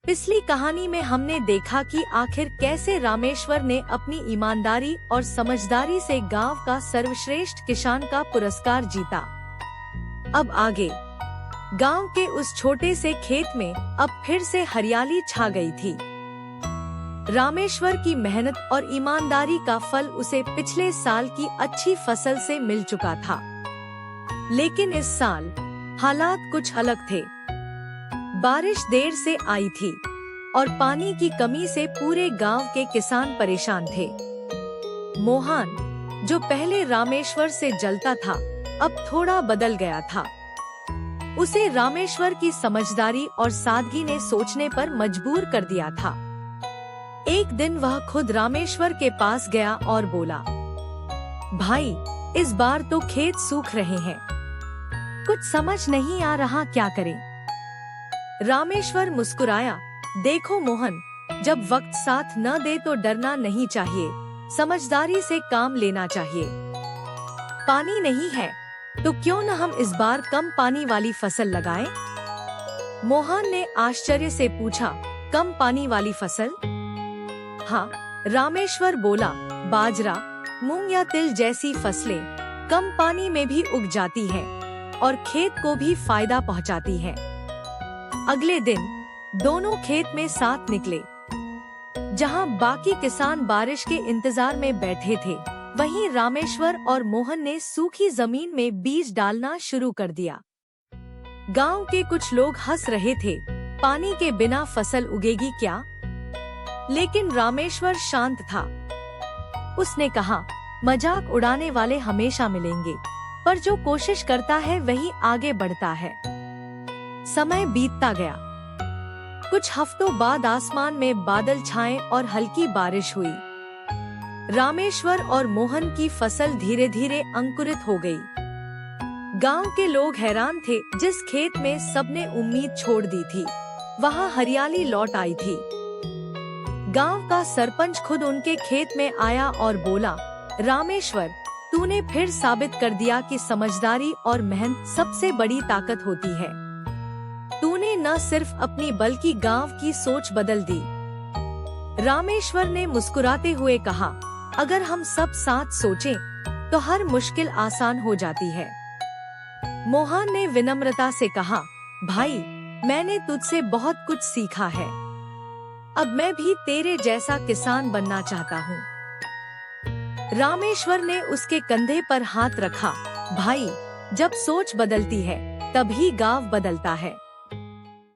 पिछली कहानी में हमने देखा कि आखिर कैसे रामेश्वर ने अपनी ईमानदारी और समझदारी से गांव का सर्वश्रेष्ठ किसान का पुरस्कार जीता। अब आगे गांव के उस छोटे से खेत में अब फिर से हरियाली छा गई थी। रामेश्वर की मेहनत और ईमानदारी का फल उसे पिछले साल की अच्छी फसल से मिल चुका था, लेकिन इस साल हालात कुछ अलग थे। बारिश देर से आई थी और पानी की कमी से पूरे गांव के किसान परेशान थे। मोहन, जो पहले रामेश्वर से जलता था, अब थोड़ा बदल गया था। उसे रामेश्वर की समझदारी और सादगी ने सोचने पर मजबूर कर दिया था। एक दिन वह खुद रामेश्वर के पास गया और बोला, भाई, इस बार तो खेत सूख रहे हैं, कुछ समझ नहीं आ रहा क्या करें। रामेश्वर मुस्कुराया, देखो मोहन, जब वक्त साथ न दे तो डरना नहीं चाहिए, समझदारी से काम लेना चाहिए। पानी नहीं है तो क्यों न हम इस बार कम पानी वाली फसल लगाएं? मोहन ने आश्चर्य से पूछा, कम पानी वाली फसल? हाँ, रामेश्वर बोला, बाजरा, मूंग या तिल जैसी फसलें कम पानी में भी उग जाती हैं और खेत को भी फायदा पहुंचाती हैं। अगले दिन दोनों खेत में साथ निकले। जहां बाकी किसान बारिश के इंतजार में बैठे थे, वहीं रामेश्वर और मोहन ने सूखी जमीन में बीज डालना शुरू कर दिया। गांव के कुछ लोग हंस रहे थे, पानी के बिना फसल उगेगी क्या? लेकिन रामेश्वर शांत था। उसने कहा, मजाक उड़ाने वाले हमेशा मिलेंगे, पर जो कोशिश करता है वही आगे बढ़ता है। समय बीतता गया। कुछ हफ्तों बाद आसमान में बादल छाए और हल्की बारिश हुई। रामेश्वर और मोहन की फसल धीरे धीरे अंकुरित हो गई। गांव के लोग हैरान थे। जिस खेत में सबने उम्मीद छोड़ दी थी, वहां हरियाली लौट आई थी। गांव का सरपंच खुद उनके खेत में आया और बोला, रामेश्वर, तूने फिर साबित कर दिया कि समझदारी और मेहनत सबसे बड़ी ताकत होती है। तूने न सिर्फ अपनी बल्कि गांव की सोच बदल दी। रामेश्वर ने मुस्कुराते हुए कहा, अगर हम सब साथ सोचें, तो हर मुश्किल आसान हो जाती है। मोहन ने विनम्रता से कहा, भाई, मैंने तुझसे बहुत कुछ सीखा है। अब मैं भी तेरे जैसा किसान बनना चाहता हूँ। रामेश्वर ने उसके कंधे पर हाथ रखा, भाई, जब सोच बदलती है, तभी गांव बदलता है।